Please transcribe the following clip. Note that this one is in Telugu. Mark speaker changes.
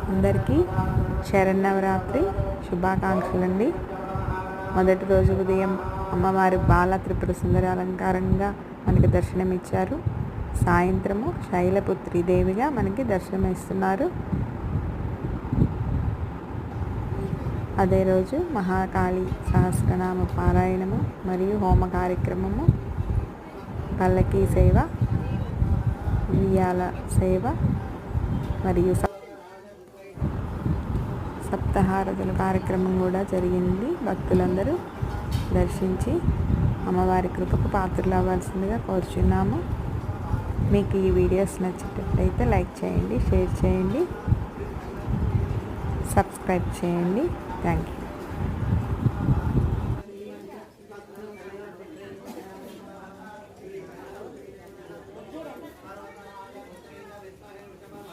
Speaker 1: అందరికీ శరన్నవరాత్రి శుభాకాంక్షలండి. మొదటి రోజు ఉదయం అమ్మవారి బాల త్రిపుర సుందరి అలంకారంగా మనకి దర్శనమిచ్చారు. సాయంత్రము శైలపుత్రి దేవిగా మనకి దర్శనమిస్తున్నారు. అదే రోజు మహాకాళి సహస్రనామ పారాయణము మరియు హోమ కార్యక్రమము, పల్లకీ సేవ, ఉయ్యాల సేవ మరియు సప్తహారతుల కార్యక్రమం కూడా జరిగింది. భక్తులందరూ దర్శించి అమ్మవారి కృపకు పాత్రలు అవ్వాల్సిందిగా కోరుచున్నాము. మీకు ఈ వీడియోస్ నచ్చినట్లయితే లైక్ చేయండి, షేర్ చేయండి, సబ్స్క్రైబ్ చేయండి. Thank you.